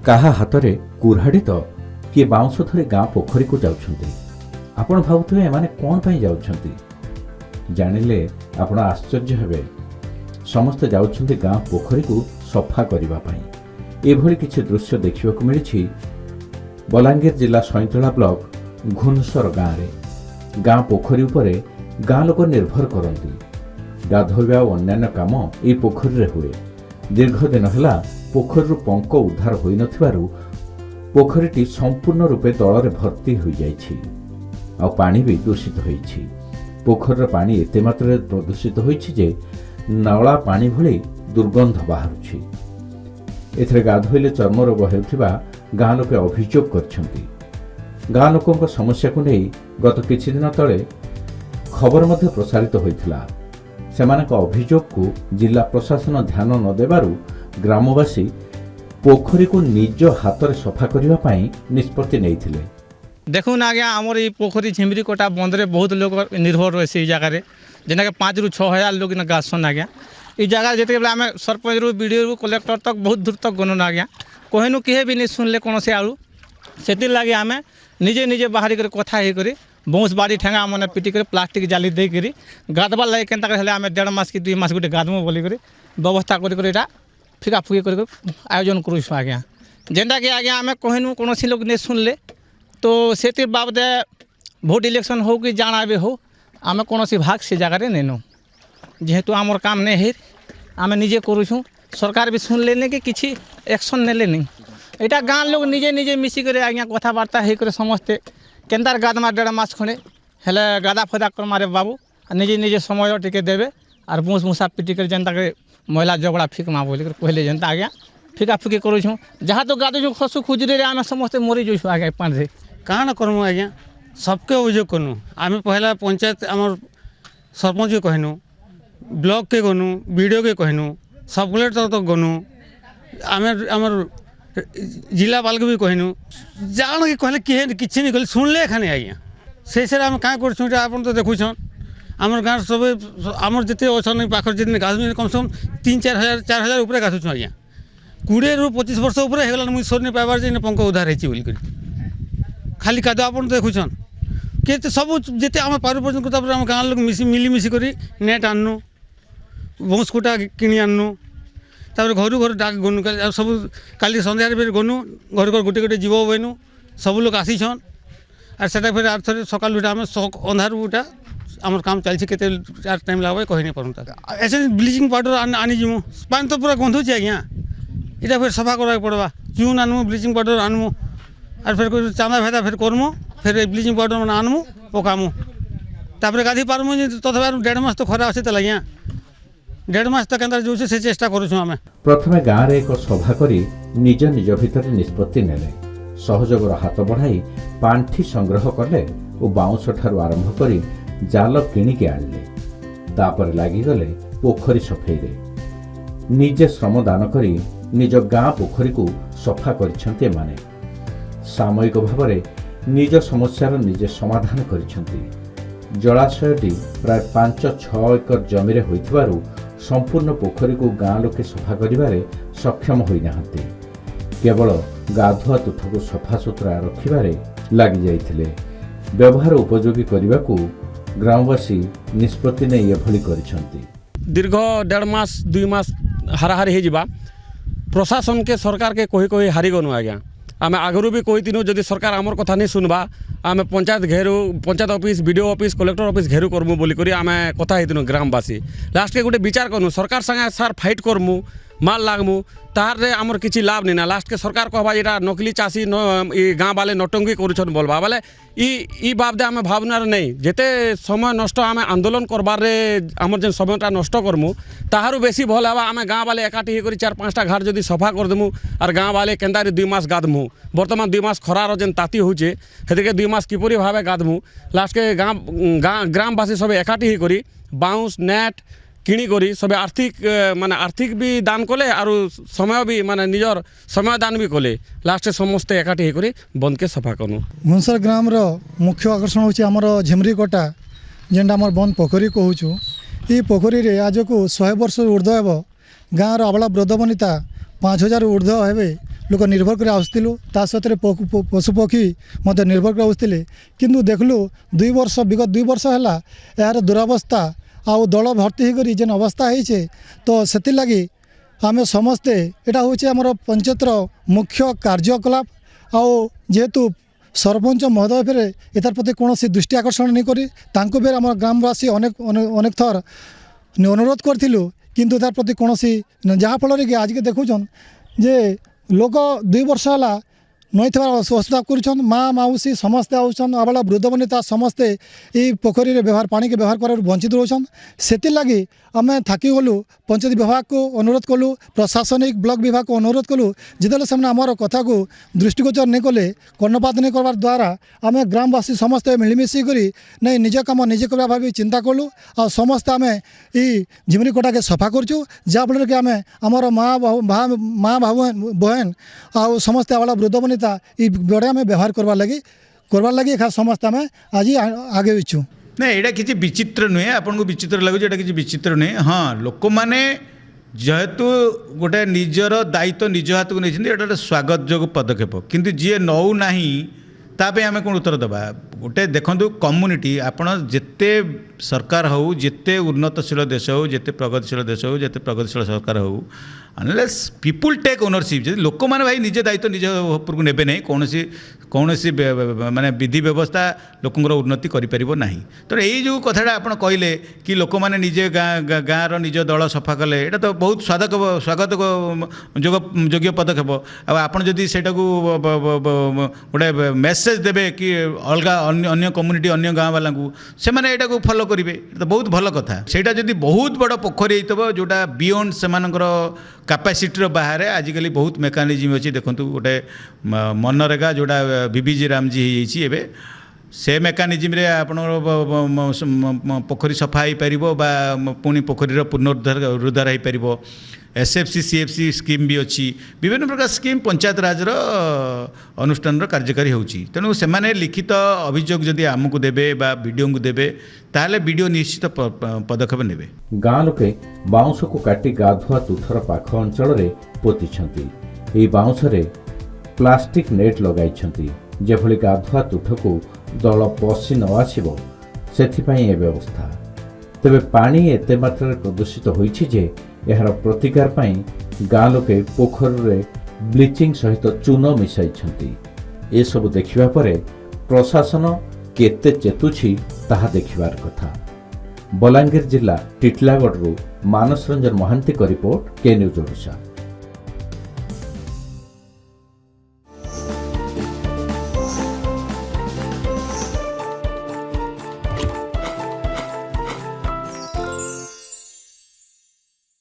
କାହା ହାତରେ କୁରାଢ଼ୀ ତ କିଏ ବାଉଁଶ ଧରି ଗାଁ ପୋଖରୀକୁ ଯାଉଛନ୍ତି। ଆପଣ ଭାବୁଥିବେ ଏମାନେ କ'ଣ ପାଇଁ ଯାଉଛନ୍ତି? ଜାଣିଲେ ଆପଣ ଆଶ୍ଚର୍ଯ୍ୟ ହେବେ। ସମସ୍ତେ ଯାଉଛନ୍ତି ଗାଁ ପୋଖରୀକୁ ସଫା କରିବା ପାଇଁ। ଏଭଳି କିଛି ଦୃଶ୍ୟ ଦେଖିବାକୁ ମିଳିଛି ବଲାଙ୍ଗୀର ଜିଲ୍ଲା ସଇଁତଳା ବ୍ଲକ ଘୁନସର ଗାଁରେ। ଗାଁ ପୋଖରୀ ଉପରେ ଗାଁ ଲୋକ ନିର୍ଭର କରନ୍ତି। ଗାଧୋଇବା ଓ ଅନ୍ୟାନ୍ୟ କାମ ଏହି ପୋଖରୀରେ ହୁଏ। ଦୀର୍ଘ ଦିନ ହେଲା ପୋଖରୀରୁ ପଙ୍କ ଉଦ୍ଧାର ହୋଇନଥିବାରୁ ପୋଖରୀଟି ସମ୍ପୂର୍ଣ୍ଣ ରୂପେ ଦଳରେ ଭର୍ତ୍ତି ହୋଇଯାଇଛି। ଆଉ ପାଣି ବି ଦୂଷିତ ହୋଇଛି। ପୋଖରୀର ପାଣି ଏତେ ମାତ୍ରାରେ ପ୍ରଦୂଷିତ ହୋଇଛି ଯେ ନାଳା ପାଣି ଭଳି ଦୁର୍ଗନ୍ଧ ବାହାରୁଛି। ଏଥିରେ ଗାଧୋଇଲେ ଚର୍ମ ରୋଗ ହେଉଥିବା ଗାଁ ଲୋକେ ଅଭିଯୋଗ କରିଛନ୍ତି। ଗାଁ ଲୋକଙ୍କ ସମସ୍ୟାକୁ ନେଇ ଗତ କିଛି ଦିନ ତଳେ ଖବର ମଧ୍ୟ ପ୍ରସାରିତ ହୋଇଥିଲା। ସେମାନଙ୍କ ଅଭିଯୋଗକୁ ଜିଲ୍ଲା ପ୍ରଶାସନ ଧ୍ୟାନ ନ ଦେବାରୁ ଗ୍ରାମବାସୀ ପୋଖରୀକୁ ନିଜ ହାତରେ ସଫା କରିବା ପାଇଁ ନିଷ୍ପତ୍ତି ନେଇଥିଲେ। দেখুন আজ্ঞা আমার এই পোখরী ঝিমরি কোটা বন্ধরে বহুত লোক নির্ভর রয়েছে এই জায়গায় যেটাকে 5 ରୁ 6 হাজার লোক না গাছন আজ্ঞা। এই জায়গা যেতে আমি সরপঞ্চ রু বিডিও রু কলেক্টর তক বহুত দূর তক গণন আজ্ঞা। কহেনু কিহে বি নি শুনলে কোনসি আলু সেতির লাগি আমি নিজে নিজে বাহারি করে কথা হই করে বাউঁশ বাড়ি ঠেঙ্গা মানে পিটি করে প্লাস্টিক জালি দেই করে গাধবার লাগে কেনতা করে হলে আমি 1.5 মাস কি 2 মাস গোটে গাধমু বলি করে ব্যবস্থা করে করে এটা ফিকা ফুকি করে আয়োজন করুছ আজ্ঞা। যেটা কি আজ্ঞা আমি কহেনু কোনসি লোক নে শুনলে তো সেতির বাবদে ভোট ইলেকশন হো কি জানা भी हो आमे कोनोसी भाग से जगह नेनु जेहेतु आमर काम नहीं है आमे निजे करूँ सरकार भी सुन लेने कि किसी एक्शन नेले नहीं यहाँ गाँव लोग निजे निजे मिसिक आज्ञा कथबार्ता होकर समस्ते केन्दार गादमा 1.5 मास खंडे हेले गादा फदा कर मारे बाबू निजे निजे समय टिके देवे और बूँस मूसा पिटी कर जनता के महिला झगड़ा फिकमा बोल कहले जनता आज्ञा फिका फुकी करूँ जहाँ तो गादू खसु खुजरे आम समस्ते मरी जाऊँ आज्ञा पानी काण करमु आज्ञा सबके अभियोग करूँ आम पहला पंचायत आमर सरपंच के कहनु ब्लॉक के गनु बीडीओ के कहनु सब कलेक्टर तक गनु आम आमर जिलापाल के भी कहनु जान के कहले किसी नहीं कहले शुणले खाने आज्ञा से आम क्या कर आप तो देखुन आमर गाँव सब आमर जिते अच्छा पाखर जितने गाधु कम से कम 3-4 हजार ऊपर गाधुछु आज्ञा 20 ରୁ 25 वर्ष ऊपर होगा मुझे सोर नहीं पाइबार जे पंख उधार होती खाली कादो आप देखुन के सब जिते आम पार पर्यटन आम गाँव लोग मिलीमिशी कर नेट आनु बंश कुटा किणी आनु घर घर डाक गनु सब काली सन्धार फिर गनु घर घर गोटे गोटे जीव बहनु सब लोग आसीछन और से फिर आर थे सकाल आम अंधार उठा आम काम चलती के टाइम लगे कही नहीं पारूँ ऐसे ब्लीचिंग पाउडर आनी जीमु पानी तो पूरा गंधुचे आज्ञा इटा फिर सफा करा पड़वा चून आनमु ब्लीचिंग पाउडर आनमु और फिर चांदा भेदा फिर करमु फिर ब्लीचिंग पाउडर मैंने आनमु पकामु तापर गाधी पारमु तथा 1.5 मास तो खरा अच्छे आज्ञा 1.5 मास तक जो से चेष्टा करूँ आम प्रथमे गाँव में एक सभा करी निज निज भितर निष्पत्ति नेले सहयोगर हाथ बढ़ाई पांठी संग्रह कले और बाउंश ठारू आरंभ करी जाल किणिकी आनिले तापर लागिगले पोखरी सफेईरे निजे श्रम दान करी निज गाँ पोखरी को सफा करिसेंते माने सामयिक भाव में निज समस्यार निजे समाधान करिसेंते। जलाशयटी प्राय 5-6 एकर जमी होइथिबारु संपूर्ण पोखरी को गाँ लोके सफा करिबारे सक्षम होई नाहंते केवल गाधुआ तुठ को सफा सुतरा रखिबारे लागि जाइथिले व्यवहार उपयोगी करबाकू ग्रामवासी निष्पत्ति नै एभली करिसेंते। दीर्घ 1.5 मास 2 मास हाराहारी हो प्रशासन के सरकार के कही कही हारी गनु आज्ञा आम आगु भी कही तीनू जदि सरकार आमर कथा नहीं सुनवा आम पंचायत घेरू panchayat office BDO office collector office घेरू करमु बोली करी आम कथा होती ग्रामवासी लास्ट के गोटे विचार करमु सरकार संगे सार फाइट करमु माल लागमु तार आमर किसी लाभ नहीं ना लास्ट के सरकार कहबा ये नकली चाषी गाँव वाले नौटंकी करुछन बोलबा बोले ई बाबदे आम भावनार नहीं जेते समय नष्ट आम आंदोलन करबार आमर जेन समयटा नष्ट करमु ताहारु बेसी भल हवा आम गाँव वाले एकाठी होकर 4-5टा घाट जदि सफा करदेमु और गाँव वाले केन्दारी 2 मास गाधमु बर्तमान 2 मास खरार जेन ताती होचे हेतिके 2 मास किपरि भावे गाधमु लास्ट के ग्रामवासी सब एकाठी होकर बाउंस नेट किणी करी सब आर्थिक माने आर्थिक भी दान कले और समय भी माने निजर समय दान भी कले लास्ट समस्ते एकाठी होकर बंद के सफा करूँ। घुनसर ग्राम मुख्य आकर्षण होची हमर झिमरी कोटा जेनटा आमर बंद पोखरी कहूँ ये पोखरी रे आज को 100 वर्ष ऊर्ध्व हेब गाँव आबला ब्रद बनिता 5000 ऊर्ध्व हेबे लोक निर्भर कर आसुलु ता सहित पशुपक्षी मत निर्भर कर आसुले किंतु देखलु 2 वर्ष विगत 2 वर्ष है यार दुरावस्था आउ दल भर्ती होकर जेन अवस्था है तो से लगी आम समस्ते यहाँ हूँ आमर पंचायतर मुख्य कार्यकलाप आउ जेहेतु सरपंच महोदय फेरे यार प्रति कौन दृष्टि आकर्षण नहीं करी तांको बेर आम ग्रामवासी अनेक अनेक थर अनुरोध करूँ किंतु तार प्रति कौन जहाँफल कि आज के देखुन जे लोक 2 वर्ष है नई असुविधा कर माँ माउसी समस्ते आउन आबाला वृद्ध वनिता समस्ते ये पोखरी व्यवहार पानी के व्यवहार कर वंचित रोचन से लगी आम थाकी गलु पंचायत विभाग को अनुरोध कलु प्रशासनिक ब्लॉक विभाग को अनुरोध कलु जिते से आमर कथा को दृष्टिगोचर नहीं कले कर्णपात नहीं करवार द्वारा आम ग्रामवासी समस्ते मिलमिशी करी नहीं निज कम निजे करवा भाव चिंता कलु आ समस्ते आम ये झिमरी कोटा के सफा करचु जहाँफल कि आम आमर माँ बहन आ समस्ते आवाला वृद्ध वनिता ये बड़े आम व्यवहार करवार लगी खास समस्ते आम आज आगे इच्छू ना यहाँ किसी विचित्र नुहे आपन को विचित्र लगुच यहाँ किसी विचित्र नुहे हाँ लोक मैंने जेहेतु गोटे निजर दायित्व निज हाथ को नहीं स्वागत जोग पदक्षेप किंतु जी नौ ना तापे आम कौन उत्तर दबा गोटे देखु कम्युनिटी आपड़ जिते सरकार हो जिते उन्नतशील देश हो जिते प्रगतिशील देश हो जिते प्रगतिशील सरकार हो अनलेस पीपुल टेक ओनरशिप जब लोक मैंने भाई निजे दायित्व निज उपरक ने नहीं कौन माने विधि व्यवस्था लोकंर उन्नति करें तो यही जो कथाटा आप कहले कि लोक मैंने निजे गाँव निज दल सफा कले यहाँ तो बहुत स्वागत योग्य पदक्षेप आपड़ जदि से गोटे मेसेज देवे कि अलग अन्य कम्युनिटी अन्य गाँव वाला से मैंने यहाँ फॉलो करेंगे तो बहुत भल कथा से बहुत बड़ पोखरी होता जोटा बियॉन्ड से कैपेसिटी बाहर आजिकल बहुत मेकानिज्म अच्छी देखो गोटे मनरेगा जोड़ा बीबीजी रामजी एबे से मेकानिज्म रे आपण पोखरी सफा हो पार पुणी पोखरीर पुनरुद्धार हो पार एसएफसी सीएफसी स्कीम भी अच्छी विभिन्न प्रकार स्कीम पंचायत राजर अनुष्ठान कार्यकारी होची तेणु से लिखित अभियोग जदि आमको देबे बा वीडियो को देबे ताहले वीडियो निश्चित पदक्षेप नेबे। गाँ लोके बाउंस को काटी गाधुआ तुठर पाख अंचल रे पोतिछंती एई बाउंस रे प्लास्टिक नेट लगाइछंती जेभली गाधुआ तुठ को दल पशि न आसिबो सेथिपई ए व्यवस्था तेबे पानी एते मात्रा प्रदूषित होईछि जे एहार प्रतिकार पाई गाँ लोके पोखरी रे ब्लीचिंग सहित चून मिसाइछंती ए सब देखिबा परे प्रशासन केते चेतुछि ताहा देखिबार कथा। बलांगीर जिला टिटलागढ़ मानस रंजन महांती का रिपोर्ट के न्यूज ओडिशा।